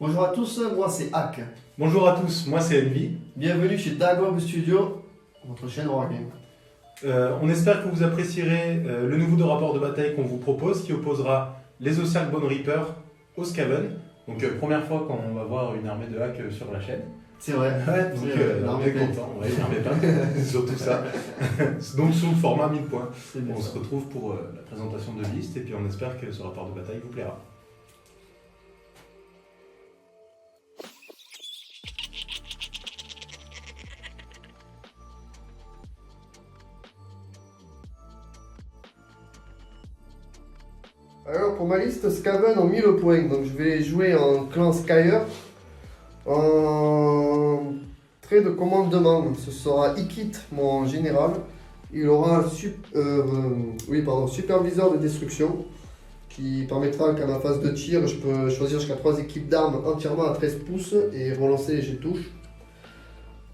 Bonjour à tous, moi c'est Hack. Bonjour à tous, moi c'est Envy. Bienvenue chez Dagob Studio, votre chaîne Wargame. On espère que vous apprécierez le nouveau rapport de bataille qu'on vous propose qui opposera les Ossiarch Bone Reaper aux Skaven. Donc première fois qu'on va voir une armée de Hack sur la chaîne. C'est vrai. Ouais, donc on est content, ouais, une armée peinte, surtout ça. Donc sous le format 1000 points. On se retrouve pour la présentation de liste et puis on espère que ce rapport de bataille vous plaira. Alors pour ma liste, Skaven ont 1000 points, donc je vais jouer en clan Skyer. En trait de commandement, ce sera Ikit, mon général. Il aura un superviseur de destruction qui permettra qu'à ma phase de tir, je peux choisir jusqu'à 3 équipes d'armes entièrement à 13 pouces et relancer les jets de touche.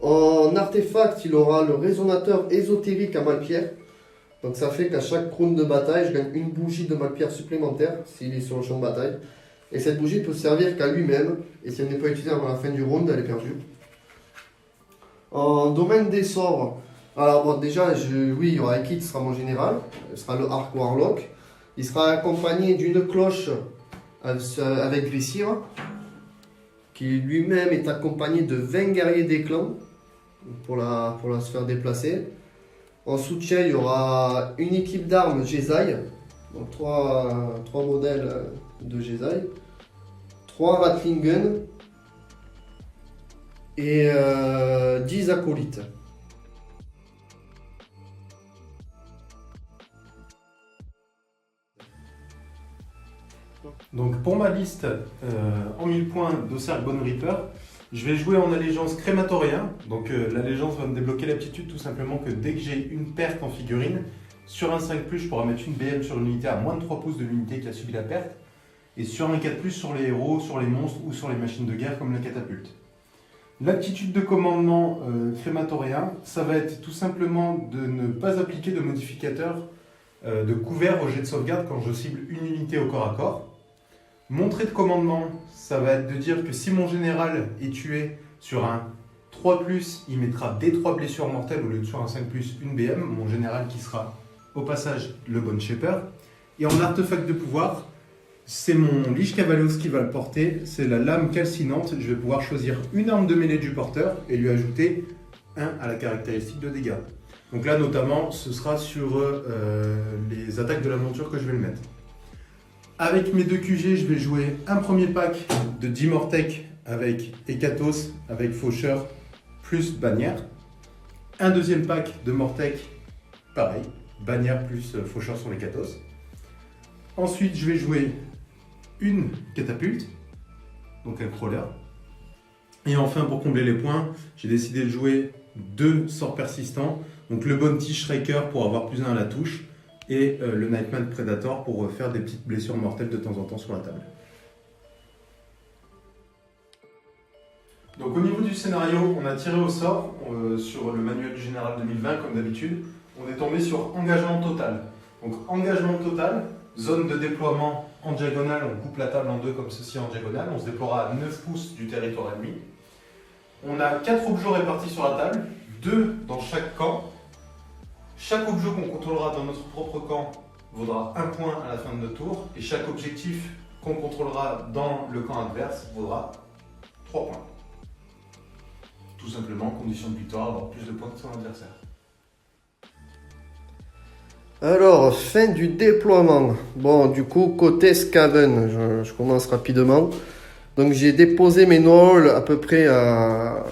En artefact, il aura le résonateur ésotérique à Malpierre. Donc ça fait qu'à chaque round de bataille, je gagne une bougie de Malpierre supplémentaire s'il est sur le champ de bataille. Et cette bougie peut servir qu'à lui-même, et si elle n'est pas utilisée avant la fin du round, elle est perdue. En domaine des sorts, alors bon, déjà, oui, il y aura Ikit, sera mon général, ce sera le Arc Warlock. Il sera accompagné d'une cloche avec Grissir, qui lui-même est accompagné de 20 guerriers des clans pour la se faire déplacer. En soutien, il y aura une équipe d'armes Jesai, donc 3 modèles de Jesai, 3 Ratling Gun et 10 acolytes. Donc pour ma liste en 1000 points d'Ossiarch Bone Reaper, je vais jouer en allégeance crématorien. Donc l'allégeance va me débloquer l'aptitude tout simplement que dès que j'ai une perte en figurine, sur un 5+, je pourrai mettre une BM sur une unité à moins de 3 pouces de l'unité qui a subi la perte. Et sur un 4+, sur les héros, sur les monstres ou sur les machines de guerre comme la catapulte. L'aptitude de commandement crématorien, ça va être tout simplement de ne pas appliquer de modificateur de couvert au jet de sauvegarde quand je cible une unité au corps à corps. Mon trait de commandement, ça va être de dire que si mon général est tué sur un 3+, il mettra des 3 blessures mortelles au lieu de sur un 5+, une BM, mon général qui sera au passage le Bone Shaper. Et en artefact de pouvoir, c'est mon Lich Cavalios qui va le porter, c'est la lame calcinante. Je vais pouvoir choisir une arme de mêlée du porteur et lui ajouter 1 à la caractéristique de dégâts. Donc là notamment, ce sera sur les attaques de la monture que je vais le mettre. Avec mes 2 QG, je vais jouer un premier pack de Dimortech avec Hekatos, avec Faucheur, plus Bannière. Un deuxième pack de Mortech, pareil, Bannière plus Faucheur sur l'Hekatos. Ensuite, je vais jouer une catapulte, donc un crawler. Et enfin, pour combler les points, j'ai décidé de jouer 2 sorts persistants, donc le Bounty Shrieker pour avoir +1 à la touche, et le Nightmare Predator pour faire des petites blessures mortelles de temps en temps sur la table. Donc au niveau du scénario, on a tiré au sort sur le manuel du général 2020 comme d'habitude. On est tombé sur engagement total. Donc engagement total, zone de déploiement en diagonale, on coupe la table en 2 comme ceci en diagonale. On se déploiera à 9 pouces du territoire ennemi. On a 4 objets répartis sur la table, 2 dans chaque camp. Chaque objet qu'on contrôlera dans notre propre camp vaudra 1 point à la fin de notre tour, et chaque objectif qu'on contrôlera dans le camp adverse vaudra 3 points. Tout simplement, condition de victoire, avoir plus de points que son adversaire. Alors, fin du déploiement. Bon, du coup, côté Skaven, je commence rapidement. Donc j'ai déposé mes knolls à peu près à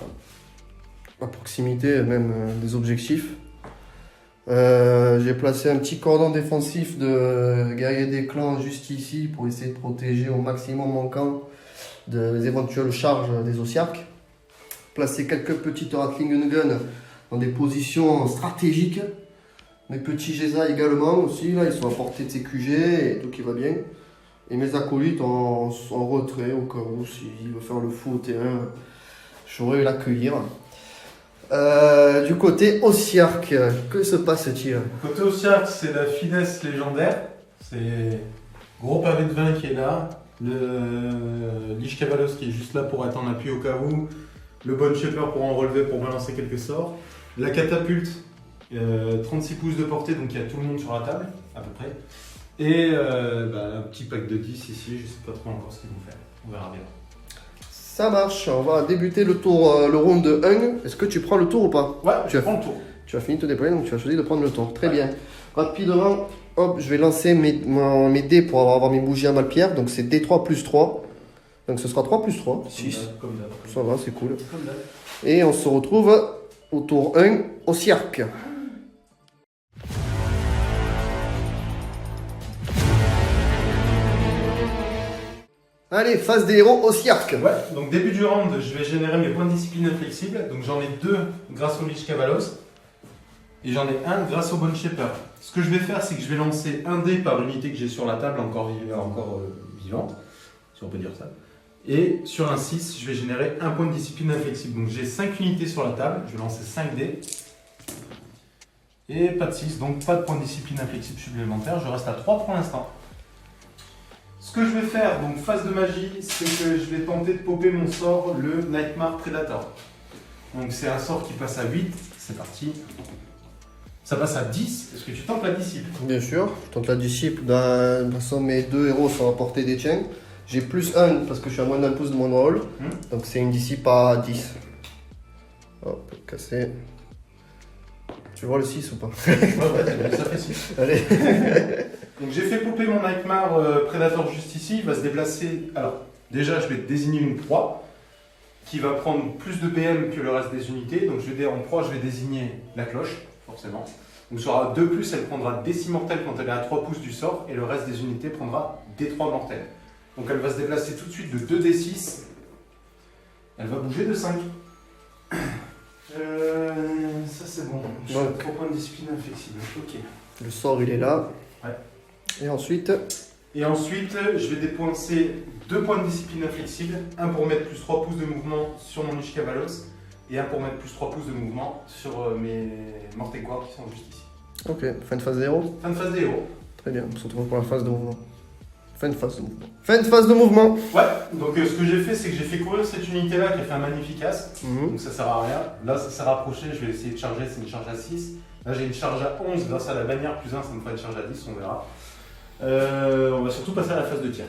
proximité même des objectifs. J'ai placé un petit cordon défensif de guerriers des clans juste ici pour essayer de protéger au maximum mon camp des éventuelles charges des Ossiarch. Placé quelques petites Ratling Gun dans des positions stratégiques. Mes petits Jesai également aussi, là ils sont à portée de CQG et tout qui va bien. Et mes acolytes en retrait au cas où s'il veut faire le fou au terrain, j'aurais eu l'accueillir. Du côté Ossiarch, que se passe-t-il? Côté Ossiarch, c'est la finesse légendaire. C'est gros pavé de vin qui est là, le Lich Cavalos qui est juste là pour être en appui au cas où, le Bone Shaper pour en relever pour balancer quelques sorts, la catapulte 36 pouces de portée, donc il y a tout le monde sur la table à peu près, et un petit pack de 10 ici, je sais pas trop encore ce qu'ils vont faire, on verra bien. Ça marche, on va débuter le tour, le round de 1. Est-ce que tu prends le tour ou pas? Ouais, je prends le tour. Tu as fini de te déployer, donc tu as choisi de prendre le tour. Très bien. Rapidement, hop, je vais lancer mes dés pour avoir mes bougies à Malpierre. Donc c'est D3 plus 3. Donc ce sera 3 plus 3, 6. Comme d'hab. Ça va, c'est cool. Comme d'hab. Et on se retrouve au tour 1 au cirque. Allez, phase des héros au cirque. Ouais, donc début du round, je vais générer mes points de discipline inflexibles. Donc j'en ai 2 grâce au Lich Cavalos. Et j'en ai 1 grâce au Bone Shaper. Ce que je vais faire, c'est que je vais lancer un dé par unité que j'ai sur la table, encore vivante, si on peut dire ça. Et sur un 6, je vais générer un point de discipline inflexible. Donc j'ai 5 unités sur la table, je vais lancer 5 dés. Et pas de 6, donc pas de point de discipline inflexible supplémentaire. Je reste à 3 pour l'instant. Ce que je vais faire, donc phase de magie, c'est que je vais tenter de popper mon sort, le Nightmare Predator. Donc c'est un sort qui passe à 8, c'est parti. Ça passe à 10, est-ce que tu tentes la disciple? Bien sûr, je tente la disciple. De toute façon, mes 2 héros sont à portée des chains. J'ai plus 1 parce que je suis à moins d'un pouce de mon rôle. Donc c'est une disciple à 10. Hop, casser. Tu vois le 6 ou pas? Ouais, ça fait 6. Allez. Donc j'ai fait popper mon Nightmare Predator juste ici, il va se déplacer. Alors, déjà je vais désigner une proie qui va prendre plus de BM que le reste des unités. Donc en proie, je vais désigner la cloche, forcément. Donc sur un 2+, elle prendra D6 mortel quand elle est à 3 pouces du sort, et le reste des unités prendra D3 mortel. Donc elle va se déplacer tout de suite de 2D6. Elle va bouger de 5. Ça c'est bon. Je Donc, 3 points de discipline inflexible. Ok. le sort il est là. Ouais. Et ensuite, Et ensuite, je vais dépenser 2 points de discipline inflexible. Un pour mettre plus 3 pouces de mouvement sur mon Lich Cavalos. Et un pour mettre plus 3 pouces de mouvement sur mes Mortegoires qui sont juste ici. ok, fin de phase des héros. Fin de phase des héros. Très bien, on se retrouve pour la phase de mouvement. Fin de phase de mouvement. Fin de phase de mouvement. Ouais, donc ce que j'ai fait, c'est que j'ai fait courir cette unité-là qui a fait un magnificace. Mhm. Donc ça sert à rien. Là, ça s'est rapproché, je vais essayer de charger, c'est une charge à 6. Là, j'ai une charge à 11 grâce à la bannière plus 1, ça me fera une charge à 10, on verra. On va surtout passer à la phase de tir.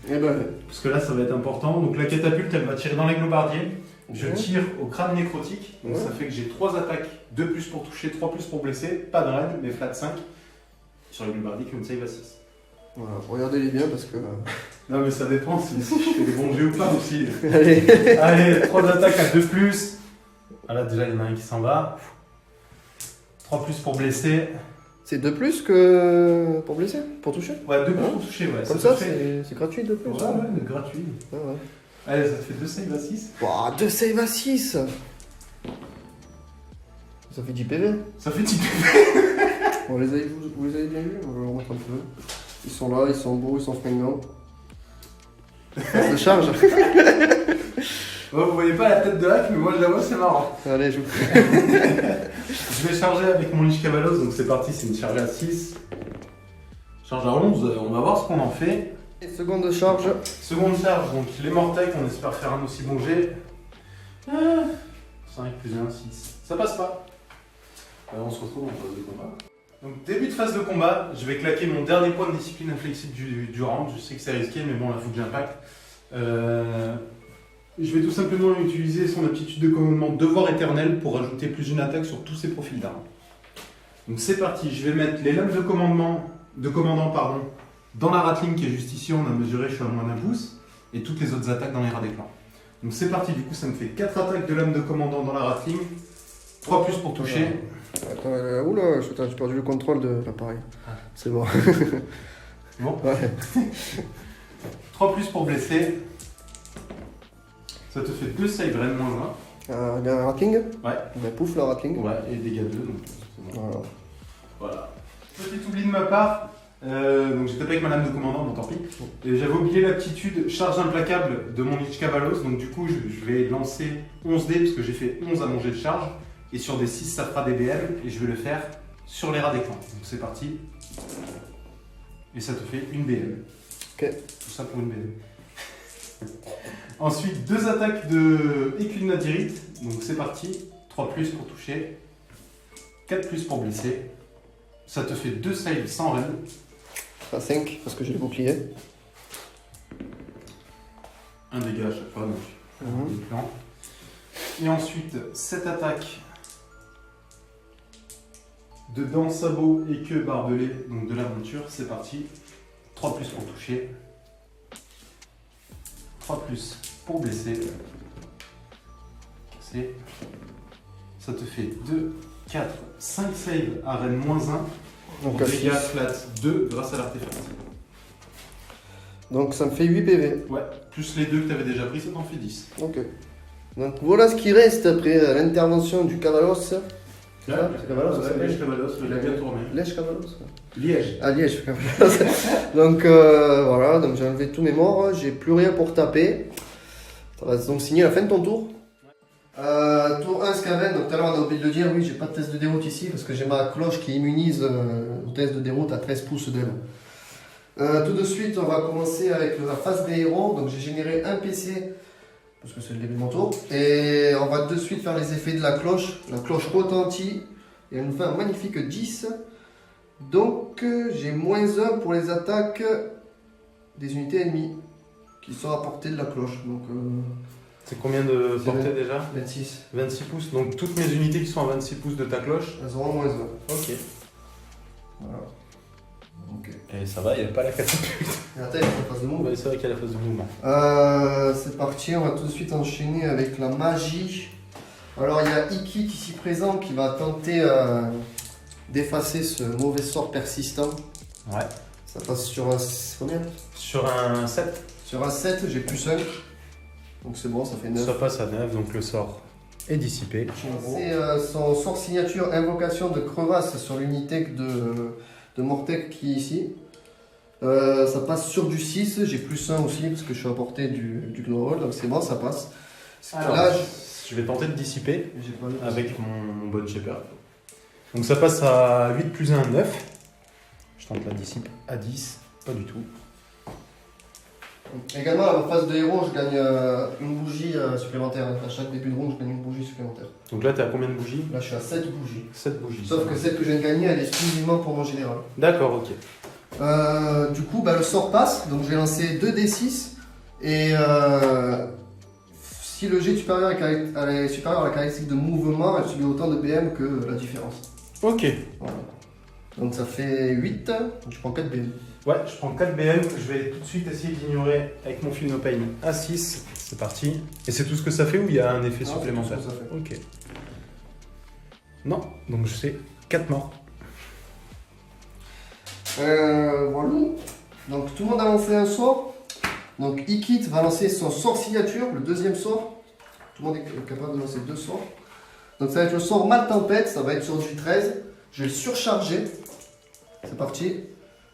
Et ben, Parce que là, ça va être important. Donc la catapulte, elle va tirer dans les globardiers. Je tire au crâne nécrotique. Donc ça fait que j'ai 3 attaques, 2+ pour toucher, 3+ pour blesser. Pas de raid, mais flat 5. Sur les globardiers qui me save à 6. voilà, regardez-les bien parce que. Non, mais ça dépend si je fais des bons jeux ou pas aussi. Allez. Allez, 3 attaques à 2+. Voilà, déjà, il y en a un qui s'en va. 3+ pour blesser. C'est 2 plus que pour blesser, pour toucher. Ouais, 2+ pour toucher, ouais. Comme ça, c'est gratuit 2 plus. Ouais, ouais, gratuit. Ouais, ouais. Allez, ça te fait 2 saves à 6. Ouah, 2 save à 6. Ça fait 10 PV. Ça fait 10. Bon, vous les avez bien vus? On va leur remettre un peu. Ils sont là, ils sont beaux, ils sont fringants. Ça se charge. Bon, vous voyez pas la tête de hack, mais moi je la vois, c'est marrant. Allez, joue. Je vais charger avec mon Lich Cavalos, donc c'est parti, c'est une charge à 6. Charge à 11, on va voir ce qu'on en fait. Et seconde charge. Seconde charge, donc les Mortec, on espère faire un aussi bon jet. 5 plus 1, 6. Ça passe pas. On se retrouve en phase de combat. Donc début de phase de combat, je vais claquer mon dernier point de discipline inflexible du round. Je sais que c'est risqué, mais bon, là, il faut que j'impacte. Je vais tout simplement utiliser son aptitude de commandement devoir éternel pour ajouter plus une attaque sur tous ses profils d'armes. Donc c'est parti, je vais mettre les lames de commandant dans la ratling qui est juste ici, on a mesuré, je suis à moins d'un pouce, et toutes les autres attaques dans les rats des clans. Donc c'est parti, du coup ça me fait 4 attaques de lames de commandant dans la ratling, 3+ pour toucher. Attends, oula, j'ai perdu le contrôle de l'appareil. C'est bon. Bon. Ouais. 3+ pour blesser. Ça te fait 2 save raid moins 1. Il y a un rattling. Ouais. Ben, pouf, le rattling. Ouais, et dégâts 2, donc c'est bon. Voilà. Voilà. Petit oubli de ma part. Donc j'ai tapé avec ma lame de commandant, donc tant pis. Et j'avais oublié l'aptitude charge implacable de mon Lich Cavalos, donc du coup je vais lancer 11 dés parce que j'ai fait 11 à mon jet de charge. Et sur des 6 ça fera des BM et je vais le faire sur les rats des clans. Donc c'est parti. Et ça te fait une BM. Ok. Tout ça pour une BD. Ensuite, 2 attaques de écu de Nadirite. Donc c'est parti. 3 plus pour toucher. 4 plus pour blesser. Ça te fait 2 saves sans reine. À 5 parce que j'ai le bouclier. Un dégât à chaque fois, donc des plans. Et ensuite, 7 attaques de dents, sabots et queue barbelée, donc de l'aventure, c'est parti. 3 plus pour toucher. 3 plus pour blesser. Casser. Ça te fait 2, 4, 5 saves à reine -1. Donc, Donc à dégâts 6. flat 2 grâce à l'artefact. Donc ça me fait 8 PV. Ouais, plus les 2 que tu avais déjà pris, ça t'en fait 10. Ok. Donc voilà ce qui reste après l'intervention du Cavalos. Ouais, c'est Cavalos, ça s'appelle Liège Cavalos, il a bien tourné. Liège Cavalos. Liège. Ah, Liège Cavalos. Donc voilà, donc j'ai enlevé tous mes morts, j'ai plus rien pour taper. Ça va donc signer la fin de ton tour. Tour 1 Scaven, donc tout à l'heure on a oublié de le dire, oui j'ai pas de test de déroute ici parce que j'ai ma cloche qui immunise au test de déroute à 13 pouces d'aile. Tout de suite on va commencer avec la phase des héros, donc j'ai généré un PC parce que c'est le début de mon tour et on va de suite faire les effets de la cloche retentit et elle nous fait un magnifique 10. Donc j'ai -1 pour les attaques des unités ennemies qui sont à portée de la cloche, donc C'est combien de portée déjà 26. 26 pouces, donc toutes mes unités qui sont à 26 pouces de ta cloche. Elles auront -1. Ok. Voilà. Ok. Et ça va, il n'y a pas la catapulte. Et la tête, la phase de move. Ouais, c'est vrai qu'il y a la phase de mouvement. C'est parti, on va tout de suite enchaîner avec la magie. Alors il y a Ikit ici présent qui va tenter d'effacer ce mauvais sort persistant. Ouais. Ça passe sur un... combien? Sur un 7, Sur un 7, j'ai +1. Donc c'est bon, ça fait 9. ça passe à 9, donc le sort est dissipé. C'est son sort signature invocation de crevasse sur l'unité de Mortec qui est ici. Ça passe sur du 6, j'ai +1 aussi parce que je suis à portée du Glorol, donc c'est bon, ça passe. Alors, là, je vais tenter de dissiper j'ai pas le- avec mon bon Shepherd. Donc ça passe à 8 plus 1, 9. Je tente la dissipe à 10, pas du tout. Également, à la phase de héros, je gagne une bougie supplémentaire. À chaque début de round, je gagne une bougie supplémentaire. Donc là, tu as combien de bougies? Là, je suis à 7 bougies. 7 bougies. Sauf que celle que je viens de gagner, elle est exclusivement pour mon général. D'accord, ok. Du coup, le sort passe. Donc, je vais lancer 2d6. Et si le jet est supérieur est supérieur à la caractéristique de mouvement, elle subit autant de BM que la différence. Ok. Voilà. Donc, ça fait 8. Je prends 4 BM. Ouais, je prends 4 BM. Je vais tout de suite essayer d'ignorer avec mon Feel No Pain à 6. C'est parti. Et c'est tout ce que ça fait ou il y a un effet Non, supplémentaire? c'est tout ce que ça fait. Ok. Non, donc je sais 4 morts. Voilà. Donc tout le monde a lancé un sort. Donc Ikit va lancer son sort signature, le deuxième sort. Tout le monde est capable de lancer 2 sorts. Donc ça va être le sort Mal Tempête, ça va être sur du 13. Je vais le surcharger. C'est parti.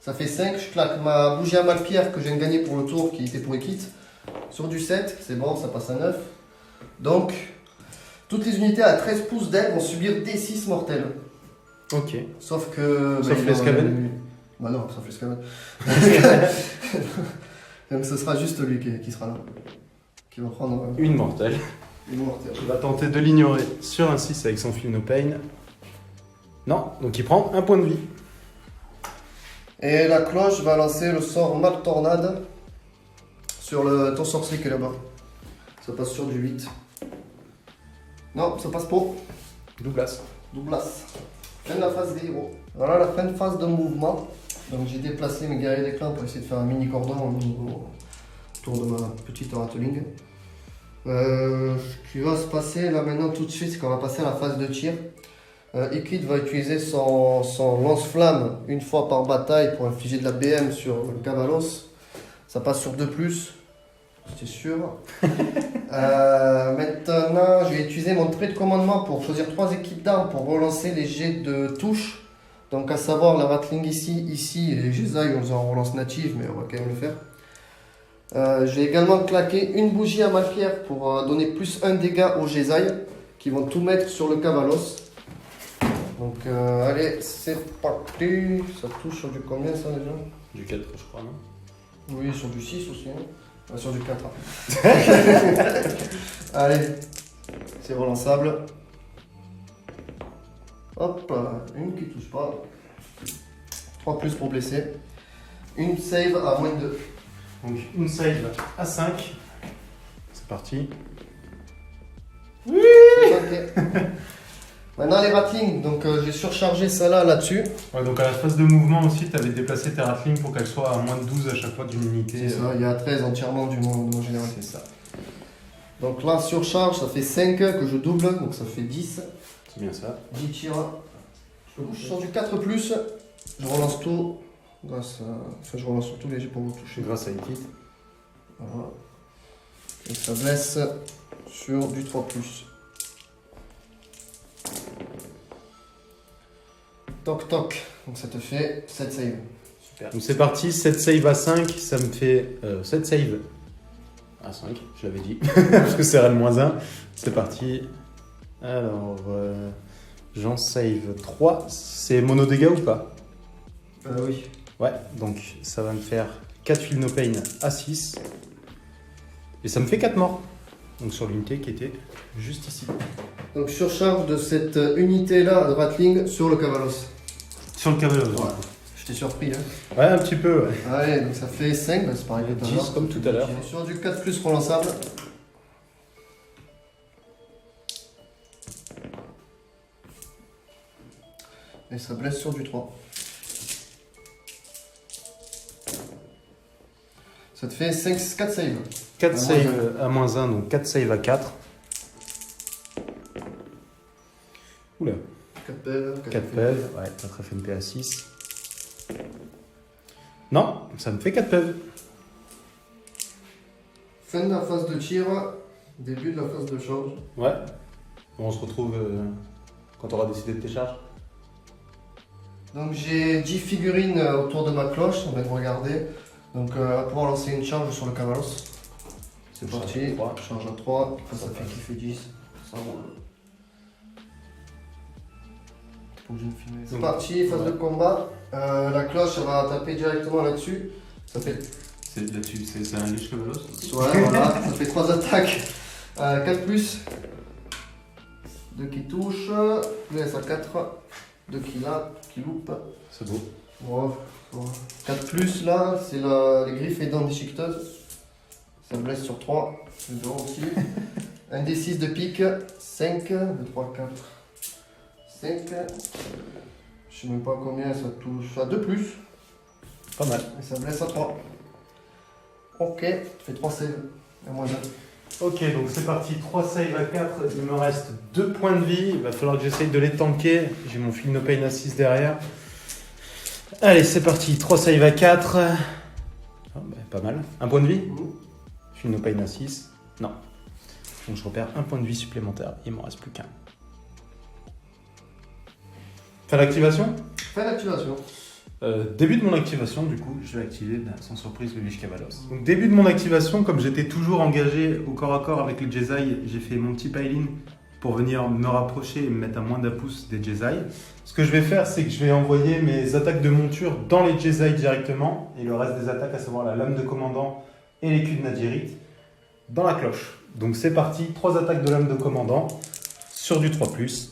Ça fait 5. Je claque ma bougie à Malpierre que je viens de gagner pour le tour qui était pour Ikit. Sur du 7, c'est bon, ça passe à 9. Donc toutes les unités à 13 pouces d'aile vont subir D6 mortels. Ok. Sauf que. Sauf les Skaven. Bah non, sauf les Skaven. Donc ce sera juste lui qui sera là. Qui va prendre Une mortelle. une mortelle. Il va tenter de l'ignorer sur un 6 avec son Feel No Pain. Non, donc il prend un point de vie. Et la cloche va lancer le sort Mal Tornade sur ton sorcier qui est là-bas. Ça passe sur du 8. Non, ça passe pas. Douglas. Douglas. Fin de la phase des héros. Voilà la fin de phase de mouvement. Donc j'ai déplacé mes guerriers d'éclat pour essayer de faire un mini cordon autour de ma petite Ratling. Ce qui va se passer là maintenant tout de suite, c'est qu'on va passer à la phase de tir. Ikit va utiliser son lance-flamme une fois par bataille pour infliger de la BM sur le Cavalos. Ça passe sur 2+, c'est sûr. Maintenant, je vais utiliser mon trait de commandement pour choisir 3 équipes d'armes pour relancer les jets de touche. Donc à savoir la Ratling ici et les Jesai, on en relance native, mais on va quand même le faire. J'ai également claqué une bougie à Malpierre pour donner +1 dégât aux Jesai qui vont tout mettre sur le Cavalos. Donc allez, c'est parti. Ça touche sur du combien ça déjà? Du 4, je crois, non? Oui, sur du 6 aussi. Hein. Sur du 4. Allez, c'est relançable. Hop, une qui touche pas. 3 plus pour blesser. Une save à moins de 2. Donc une save à 5. C'est parti. C'est ok. Maintenant les ratlings, donc j'ai surchargé ça là-dessus. Ouais, donc à la phase de mouvement aussi, tu avais déplacé tes ratlings pour qu'elles soient à moins de 12 à chaque fois d'une unité. C'est ça, il y a 13 entièrement de mon général. C'est ça. Donc là, surcharge, ça fait 5 que je double, donc ça fait 10. C'est bien ça. 10 tirs. Je suis sur du 4+, je relance tout. Enfin, je relance surtout léger pour vous toucher. Grâce à une kit. Voilà. Et ça blesse sur du 3+. Toc toc, donc ça te fait 7 saves. Super. Donc c'est parti, 7 save à 5, ça me fait 7 save à 5, je l'avais dit, parce que c'est RN-1. C'est parti. Alors, j'en save 3. C'est mono dégâts ou pas? Oui. Ouais, donc ça va me faire 4 feel no pain à 6. Et ça me fait 4 morts. Donc sur l'unité qui était juste ici. Donc surcharge de cette unité là de Ratling sur le Cavalos. Sur le cavalier. Ouais. Je t'ai surpris hein. Ouais, un petit peu, ouais. Allez, donc ça fait 5, c'est pareil que tout à 10 l'heure. comme tout à l'heure. Sur du 4+ relançable. Et ça blesse sur du 3. Ça te fait 4 saves. 4 À save à moins 1, donc 4 save à 4. Oula. 4 PV. 4 PV, ouais, 4 FNP à 6. Non, ça me fait 4 PV. Fin de la phase de tir, début de la phase de charge. Ouais. On se retrouve quand tu auras décidé de tes charges. Donc j'ai 10 figurines autour de ma cloche, on va regarder. Donc on va pouvoir lancer une charge sur le Cavalos. C'est Charge parti, à 3. charge à 3, ça fait qui fait 10. Ça roule. Faut que je me filme. C'est Donc, parti, phase ouais. de combat. La cloche elle va taper directement là-dessus. Ça fait. C'est là-dessus, c'est un liche cavalos. Ouais, voilà, ça fait 3 attaques. 4+. 2 qui touchent. Laisse à 4. 2 qui loupe. C'est beau. Bon, 4+, là, c'est les griffes et dents déchiqueteuses. Ça blesse sur 3. C'est bon aussi. Un D6 de pique. 5. 2, 3, 4. 5. Je sais même pas combien ça touche. À 2+. Pas mal. Et ça blesse à 3. Ok, tu fais 3 saves. À moins 1. Ok, donc c'est parti, 3 save à 4, il me reste 2 points de vie, il va falloir que j'essaye de les tanker, j'ai mon feel no pain à 6 derrière. Allez, c'est parti, 3 save à 4, pas mal. Un point de vie, feel no pain à 6, non. Donc je repère un point de vie supplémentaire, il m'en reste plus qu'un. Fin d'activation. Fin d'activation. Début de mon activation, du coup, je vais activer sans surprise le Lich Cavalos. Donc début de mon activation, comme j'étais toujours engagé au corps à corps avec les Jesai, j'ai fait mon petit pile-in pour venir me rapprocher et me mettre à moins d'un pouce des Jesai. Ce que je vais faire, c'est que je vais envoyer mes attaques de monture dans les Jesai directement, et le reste des attaques, à savoir la lame de commandant et l'écu de Nadirit, dans la cloche. Donc c'est parti, 3 attaques de lame de commandant sur du 3+.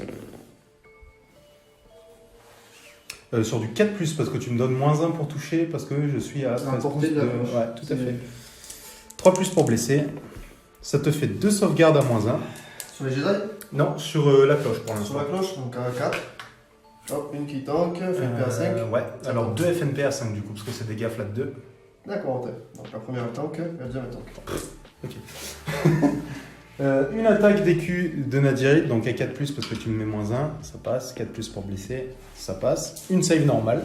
Sur du 4+, parce que tu me donnes moins 1 pour toucher, parce que je suis à 13 pouces portée de la cloche. Ouais, tout à fait. 3+ pour blesser. Ça te fait 2 sauvegardes à moins 1. Sur les Jedi. Non, sur la cloche pour Sur l'instant. la cloche, donc à 4. Hop, une qui tank, FNP à 5. Ouais, alors 2 FNP à 5 du coup, parce que c'est des gars flat 2. D'accord, donc la première elle tank, la deuxième elle tank. Ok. Une attaque d'écu de Nadirit, donc à 4+, parce que tu me mets moins 1, ça passe. 4+ pour blesser, ça passe. Une save normale,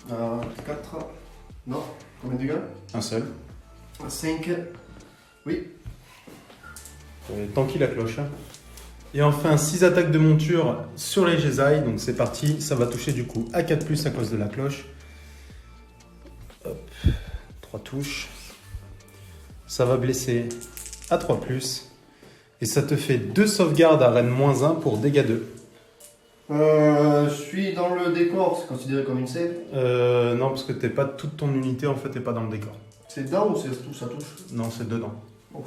4. Non, combien de dégâts? un seul. 5. Oui. Tanky la cloche. Et enfin 6 attaques de monture sur les Jesai, donc c'est parti, ça va toucher du coup à 4+ à cause de la cloche. Hop, 3 touches. Ça va blesser à 3+. Et ça te fait 2 sauvegardes à Rennes -1 pour dégâts 2. Je suis dans le décor, c'est considéré comme une save. Non, parce que t'es pas toute ton unité en fait, t'es pas dans le décor. C'est dedans ou c'est tout, ça touche? Non, c'est dedans. Ok.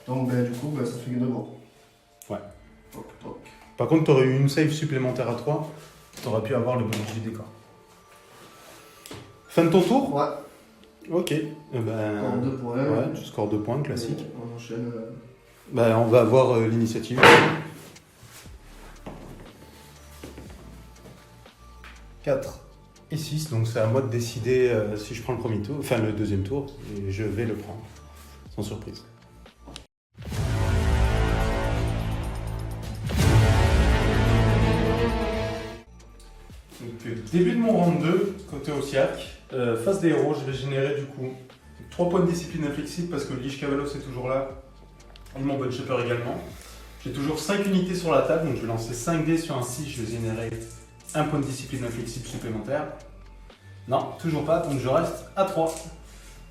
Donc du coup, ça fait 2 morts. Ouais. Toc, toc. Par contre, tu aurais eu une save supplémentaire à 3, tu aurais pu avoir le bonus du décor. Fin de ton tour? Ouais. Ok. Encore 2 points. Ouais, tu scores 2 points, classique. On enchaîne. On va avoir l'initiative. 4 et 6, donc c'est à moi de décider si je prends le premier tour, enfin le deuxième tour, et je vais le prendre, sans surprise. Donc, début de mon round 2, côté Ossiark, face des héros, je vais générer du coup 3 points de discipline inflexible parce que le Lich Cavalos est toujours là, et mon Bone Shaper également. J'ai toujours 5 unités sur la table, donc je vais lancer 5 dés sur un 6, je vais générer un point de discipline inflexible supplémentaire. Non, toujours pas, donc je reste à 3.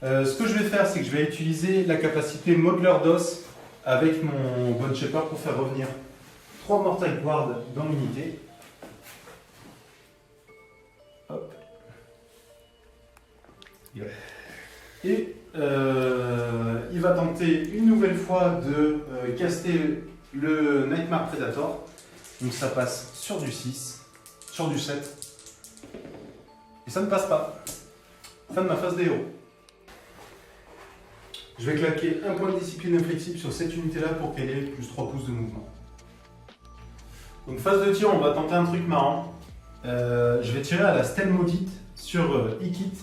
Ce que je vais faire, c'est que je vais utiliser la capacité Modeler d'os avec mon Bone Shaper pour faire revenir 3 Mortal Guard dans l'unité. Hop. Et il va tenter une nouvelle fois de caster le Nightmare Predator. Donc ça passe sur du 6, sur du 7. Et ça ne passe pas. Fin de ma phase des héros. Je vais claquer un point de discipline inflexible sur cette unité-là pour qu'elle ait plus 3 pouces de mouvement. Donc phase de tir, on va tenter un truc marrant. Je vais tirer à la stèle maudite sur Ikit.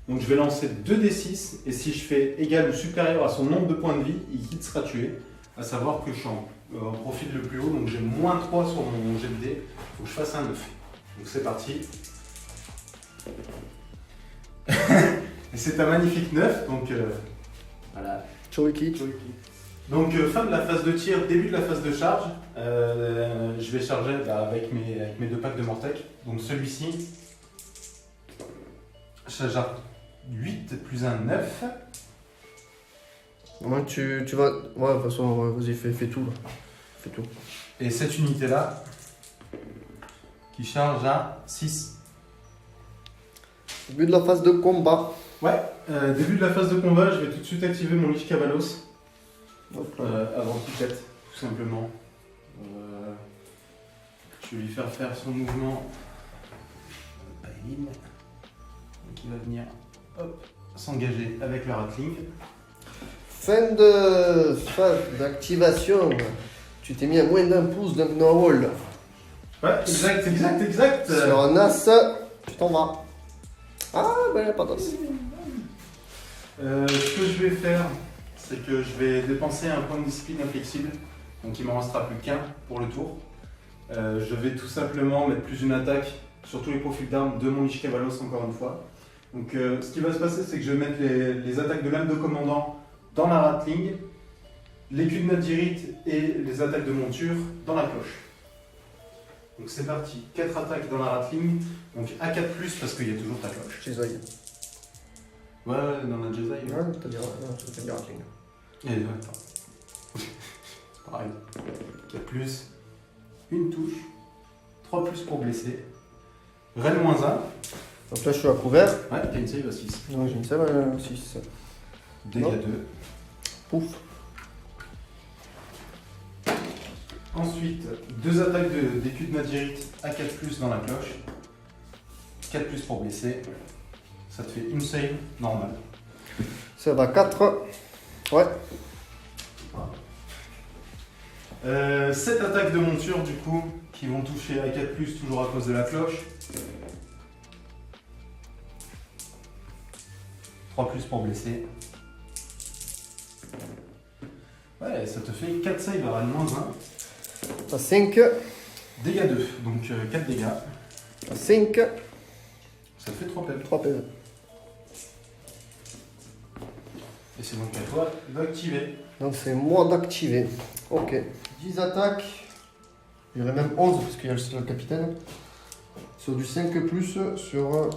Donc je vais lancer 2d6 et si je fais égal ou supérieur à son nombre de points de vie, Ikit sera tué. À savoir que je suis en profil le plus haut, donc j'ai moins 3 sur mon jet de dés. Il faut que je fasse un 9. Donc c'est parti. Et c'est un magnifique 9, donc voilà. Ciao Ikit. Donc fin de la phase de tir, début de la phase de charge. Je vais charger avec mes 2 packs de Mortec. Donc celui-ci, charge 8 plus 1, 9. Ouais, tu vas. Ouais, de toute façon, vas-y, fais tout. Là. Fais tout. Et cette unité-là, qui charge à 6. Début de la phase de combat. Ouais, début de la phase de combat, je vais tout de suite activer mon Lich Cavalos. Hop là. Avant qu'il pète, tout simplement. Je vais lui faire son mouvement. Bam. Donc il va venir s'engager avec le Ratling. Fin de phase d'activation. Tu t'es mis à moins d'un pouce d'un no-roll. Ouais, exact. Sur un as, tu t'en vas. Ah, ben pas d'as. Ce que je vais faire, c'est que je vais dépenser un point de discipline inflexible. Donc il m'en restera plus qu'un pour le tour. Je vais tout simplement mettre plus une attaque sur tous les profils d'armes de mon Lich Cavalos encore une fois. Donc ce qui va se passer, c'est que je vais mettre les attaques de lame de commandant dans la Ratling, les culs de Nadirite et les attaques de monture dans la cloche. Donc c'est parti, 4 attaques dans la Ratling, donc A4+, parce qu'il y a toujours ta cloche. Chez Zoï. Ouais, dans la Jedi. Ouais, t'as dit Ratling. Et ouais, attends. Pareil. 4+, une touche, 3+ pour blesser, Ren -1. Donc là, je suis à couvert. Ouais, t'as une save à 6. Ouais, j'ai une save à 6. Dégâts 2. Pouf. Ensuite, 2 attaques d'écus de Nadirite à 4+ dans la cloche. 4+ pour blesser. Ça te fait une save normale. Ça va 4. Ouais. 7 attaques de monture du coup qui vont toucher à 4+, toujours à cause de la cloche. 3+ pour blesser. Ouais, ça te fait 4 saves à -1. À 5. Dégâts 2, donc 4 dégâts. À 5. Ça te fait 3 PV. 3 PV. Et c'est donc à toi d'activer. Donc c'est moi d'activer. Ok. 10 attaques. Il y aurait même 11 parce qu'il y a le capitaine. Sur du 5+, sur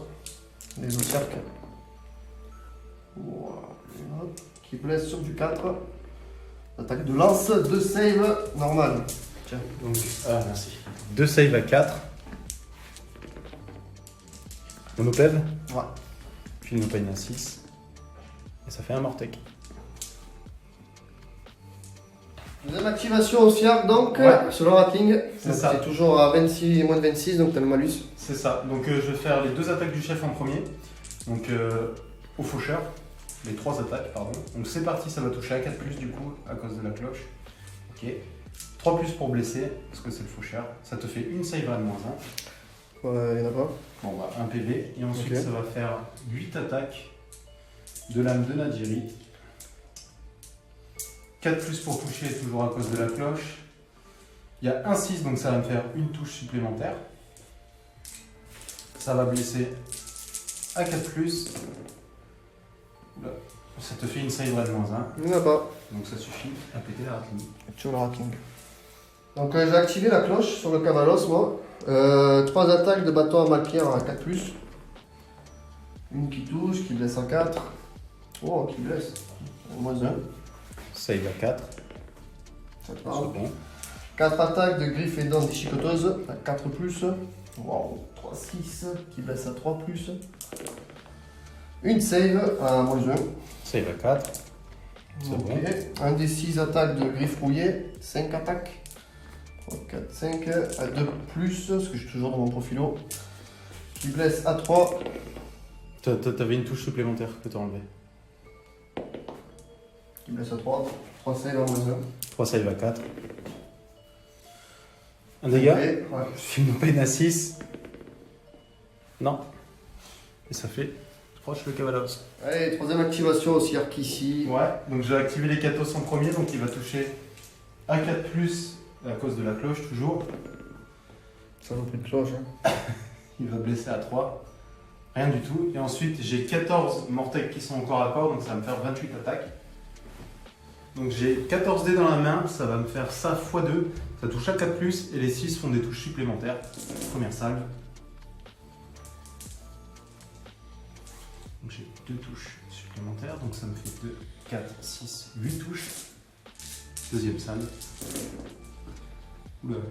les Ossiark. Voilà. Qui blesse sur du 4. Attaque de lance, 2 save normal. Tiens. Donc, merci. 2 saves à 4. Monopève. Ouais. Puis une montagne à 6. Et ça fait un Mortec. Deuxième activation au Siark, donc, Ouais. sur le rating. C'est Donc, ça. c'est toujours à 26, moins de 26, donc t'as le malus. C'est ça. Donc je vais faire les 2 attaques du chef en premier. Donc au faucheur. Les 3 attaques, pardon. Donc c'est parti, ça va toucher à 4 du coup, à cause de la cloche. Ok. 3 pour blesser, parce que c'est le faucheur. Ça te fait une save à -1. Ouais, il y en a pas. Bon bah 1 PV. Et ensuite Ok. ça va faire 8 attaques de l'âme de Nadiri. 4 pour toucher, toujours à cause de la cloche. Il y a un 6, donc ça va me faire une touche supplémentaire. Ça va blesser à 4 Oula. Ça te fait une save à -1. Il n'y en a pas. Donc ça suffit à péter la rating. Sur le rating. Donc j'ai activé la cloche sur le cavalos, moi. 3 attaques de bâton à Malpierre à 4 Une qui touche, qui blesse à 4. Oh, qui blesse. Moins 1. Save à 4. Ça C'est part. bon. 4 attaques de griffes et dents déchicoteuses à 4 Wow, 3, 6, qui blesse à 3 Une save à moins 1. Save à 4. C'est Ok. bon. Un des 6 attaques de griffes rouillées. 5 attaques. 3, 4, 5. À 2 parce que je suis toujours dans mon profilo. Qui blesse à 3. T'avais une touche supplémentaire que t'as enlevée. Qui blesse à 3. 3 save à moins 1. 3 save à 4. Un dégât. Ouais. Je file mon peine à 6. Non. Et ça fait. Je crois que je suis le cavalos. Allez, troisième activation aussi, arc ici. Ouais, donc je vais activer les katos en premier, donc il va toucher à 4 à cause de la cloche toujours. Ça vaut pris de cloche. Hein. Il va blesser à 3. Rien du tout. Et ensuite j'ai 14 mortecs qui sont encore à corps, donc ça va me faire 28 attaques. Donc j'ai 14 dés dans la main, ça va me faire ça x2. Ça touche à 4 et les 6 font des touches supplémentaires. Première salve. Donc j'ai 2 touches supplémentaires, donc ça me fait 2, 4, 6, 8 touches. Deuxième salve. Oula. Là,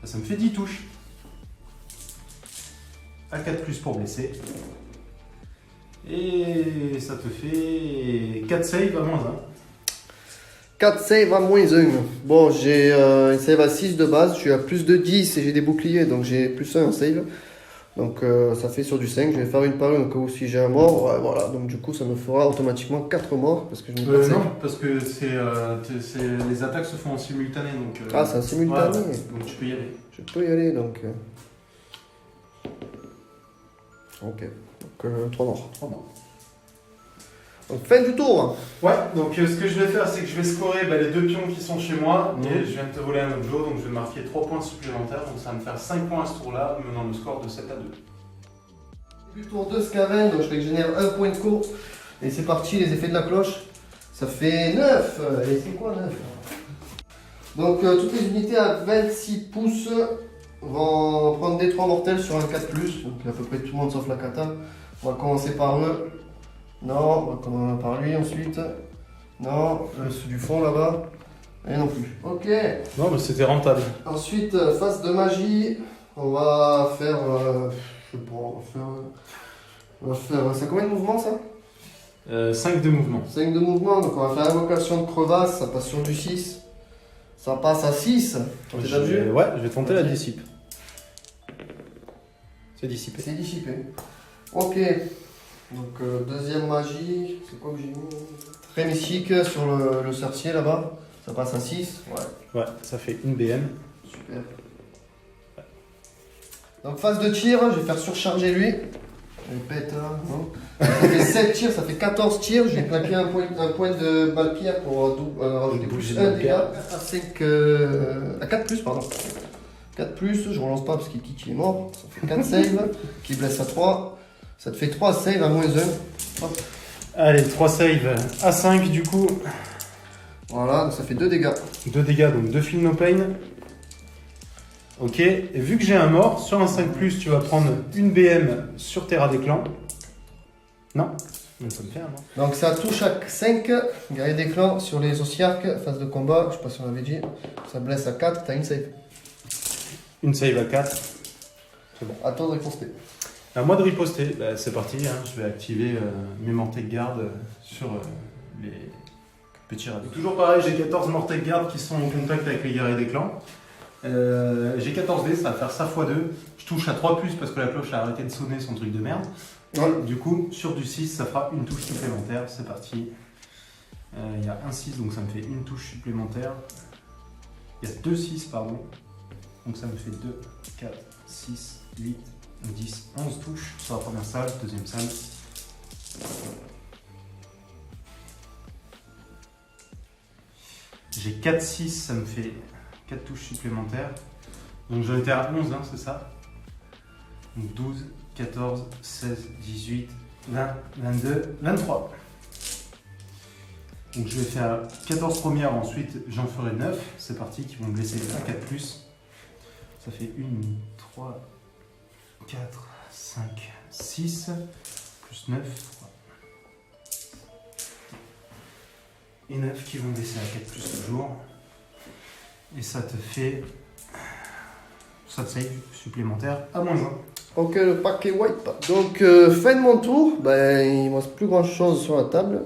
ça me fait 10 touches. À 4 pour blesser. Et ça te fait 4 saves à -1. 4 save à moins 1. Bon, j'ai une save à 6 de base. Je suis à plus de 10 et j'ai des boucliers, donc j'ai plus 1 en save. Donc ça fait sur du 5. Je vais faire une par une au cas où si j'ai un mort. Ouais, voilà, donc du coup ça me fera automatiquement 4 morts parce que je n'ai pas de save. Non, parce que les attaques se font en simultané. Donc, Ah, c'est un simultané. ouais, donc tu peux y aller. Je peux y aller donc. Ok, donc 3 morts. 3 morts. Donc fin du tour. Ouais, donc ce que je vais faire, c'est que je vais scorer les 2 pions qui sont chez moi. Et je viens de te voler un objet, donc je vais marquer 3 points supplémentaires. Donc ça va me faire 5 points à ce tour-là, menant le score de 7 à 2. Du tour de Scaven, donc je fais que je génère 1 point de course. Et c'est parti, les effets de la cloche. Ça fait 9. Et c'est quoi 9? Donc toutes les unités à 26 pouces vont prendre des 3 mortels sur un 4+. Donc à peu près tout le monde sauf la kata. On va commencer par eux. Non, on va commencer par lui ensuite. Non, ceux du fond là-bas. Et non plus. Ok. Non, mais c'était rentable. Ensuite, phase de magie. On va faire. Je sais pas, on va faire. Ça combien de mouvements ça? 5 de mouvement. 5 de mouvement, donc on va faire invocation de crevasse, ça passe sur du 6. Ça passe à 6. T'as déjà vu? Ouais, je vais tenter la dissipe. C'est dissipé. C'est dissipé. Ok. Donc deuxième magie, c'est quoi que j'ai mis? Frénésique sur le sorcier là-bas. Ça passe à 6. Ouais, Ouais, ça fait une BM. super. Donc phase de tir, je vais faire surcharger lui. Il pète là, non? Ça fait 7 tirs, ça fait 14 tirs. Je vais claquer un point de balle-pierre pour rajouter plus 1 dégât. À 5, à 4+, pardon. 4+, je relance pas parce qu'il kick, il est mort. Ça fait 4 saves, qui blesse à 3. Ça te fait 3 saves à -1. Hop. Allez, 3 saves à 5 du coup. Voilà, donc ça fait 2 dégâts. 2 dégâts, donc 2 feel no pain. Ok, et vu que j'ai un mort, sur un 5+, tu vas prendre une BM sur Terra des clans. Non, donc ça me fait un mort. Donc ça touche à 5, guerrier des clans sur les Osiarques, phase de combat, je sais pas si on l'avait dit. Ça blesse à 4, t'as une save. Une save à 4. C'est bon, attends de riposter. À moi de riposter. Bah, c'est parti, hein. Je vais activer mes mortels de garde sur les petits radios. Toujours pareil, j'ai 14 mortels de garde qui sont en contact avec les guerriers des clans. J'ai 14 dés, ça va faire ça x2. Je touche à 3 plus parce que la cloche a arrêté de sonner son truc de merde. Ouais. Du coup, sur du 6, ça fera une touche supplémentaire. C'est parti. Il y a un 6, donc ça me fait une touche supplémentaire. Il y a 2 6, pardon. Donc ça me fait 2, 4, 6, 8, 10, 11 touches sur la première salle, deuxième salle. J'ai 4, 6, ça me fait 4 touches supplémentaires. Donc j'en étais à 11, hein, c'est ça. Donc 12, 14, 16, 18, 20, 22, 23. Donc je vais faire 14 premières, ensuite j'en ferai 9. C'est parti, qui vont me laisser un 4+. Ça fait 1, 3, 4, 5, 6, plus 9, 3. Et 9 qui vont me laisser un 4+ toujours. Et ça te fait... ça te save supplémentaire à -1. Ok, le paquet wipe. Donc, fin de mon tour, ben, il ne reste plus grand chose sur la table.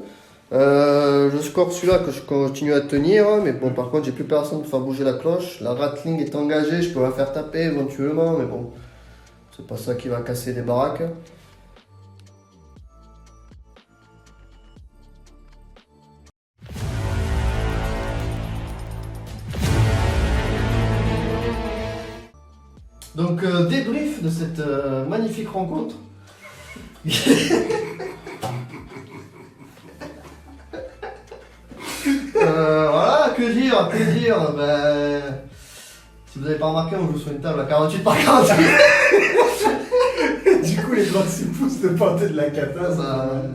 Je score celui-là que je continue à tenir, mais bon, par contre, j'ai plus personne pour faire bouger la cloche. La Ratling est engagée, je peux la faire taper éventuellement, mais bon, c'est pas ça qui va casser les baraques. Donc, débrief de cette magnifique rencontre. Voilà, que dire, ben, si vous n'avez pas remarqué, on joue sur une table à 48 par 48. Du coup, les 26 pouces de portée de la kata,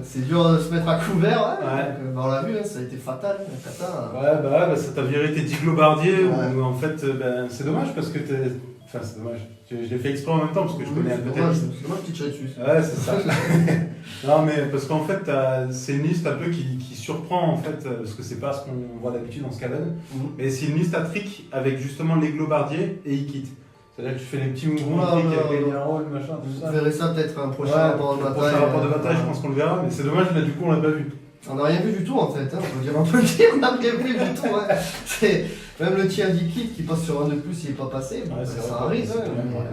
C'est dur de se mettre à couvert, ouais. Ouais. Donc, ben, on l'a vu, hein, ça a été fatal, la kata. Ouais, ça t'a viré tes 10 globardiers, Ouais. où en fait, ben, c'est dommage parce que t'es... Enfin, c'est dommage. Je l'ai fait exprès en même temps parce que je connais un peu ta liste. C'est dommage que tu tires dessus. Ouais, c'est ça. Non, mais parce qu'en fait, c'est une liste un peu qui surprend, en fait, parce que c'est pas ce qu'on voit d'habitude en Skaven. Mais c'est une liste à trick avec justement les globardiers et Ikit. C'est-à-dire que tu fais les petits mouvements de trick avec les rôles, machin, tout ça. Vous verrez ça peut-être un prochain Ouais, rapport de le bataille. prochain rapport de bataille, je pense qu'on le verra, mais c'est dommage, là, du coup, on l'a pas vu. On n'a rien vu du tout en fait, hein. On peut le dire, on n'a rien vu du tout. Hein. Même le tir d'Ikit qui passe sur un de plus, il n'est pas passé. Bon, Ouais, ben, c'est ça vrai, arrive. c'est Hein, quand même mais, vrai.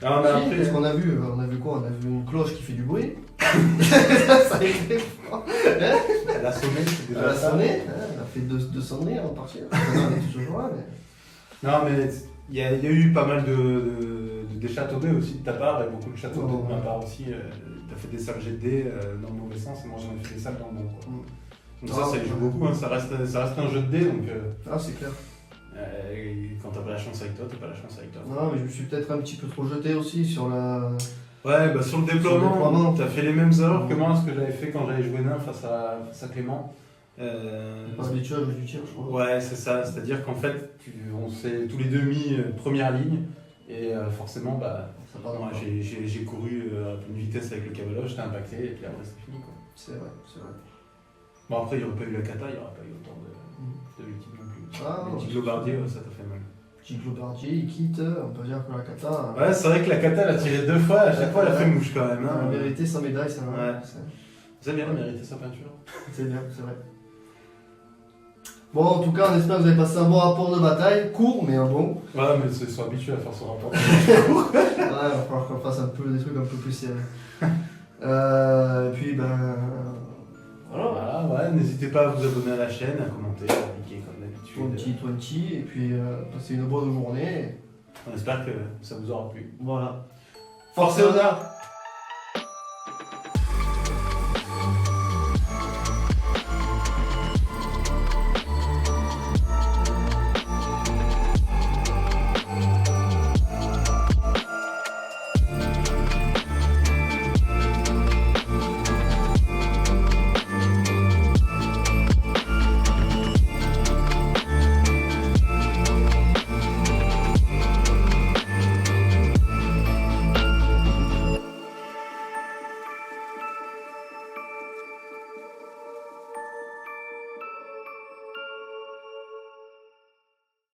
Ah, mais si, après, qu'est-ce qu'on a vu? On a vu quoi? On a vu une cloche qui fait du bruit. Ça a été fort. elle a sonné, c'est déjà Elle a ça. sonné, hein, elle a fait deux sonneries en partie. On est toujours là, mais... Non, mais il y a eu pas mal des châteaux dés aussi de ta part, et beaucoup de châteaux dés de ma part aussi. T'as fait des salles jet de dés dans le mauvais sens, et moi j'en ai fait des salles dans le bon. Quoi. Donc ça y joue beaucoup, hein. ça reste un jeu de dés, donc Ah, c'est clair. quand t'as pas la chance avec toi, t'as pas la chance avec toi. Non, mais je me suis peut-être un petit peu trop jeté aussi sur la... Ouais, bah sur le déploiement, déploiement. t'as fait les mêmes erreurs que moi, ce que j'avais fait quand j'avais joué nain face à Clément. Pas habitué à jouer du tir, je crois. Ouais, c'est ça, c'est-à-dire qu'en fait, on s'est tous les deux mis première ligne, et forcément, bah, Ça part dans moi, le j'ai couru à une vitesse avec le cavaloche, j'étais impacté, et puis après c'est fini quoi. C'est vrai, c'est vrai. Bon, après, il n'y aurait pas eu la kata, il n'y aurait pas eu autant de victimes non plus. Ah, les ouais, petits globardiers, ça t'a fait mal. Petit globardier, il quitte, on peut dire que la kata... Ouais, c'est vrai que la kata, elle a tiré 2 fois, à chaque fois, elle a fait mouche quand même. Hein. En vérité, sans médaille, ça va. Ouais. Vous avez bien mérité sa peinture. C'est bien, c'est vrai. Bon, en tout cas, on espère que vous avez passé un bon rapport de bataille, court, mais un bon. Ouais, mais ils sont habitués à faire ce rapport. Ouais, il va falloir qu'on fasse un peu des trucs un peu plus sérieux. Et puis, ben... Voilà. Voilà, ouais, n'hésitez pas à vous abonner à la chaîne, à commenter, à liker comme d'habitude. 20, et puis passez une bonne journée. On espère que ça vous aura plu. Voilà. Force et honneur!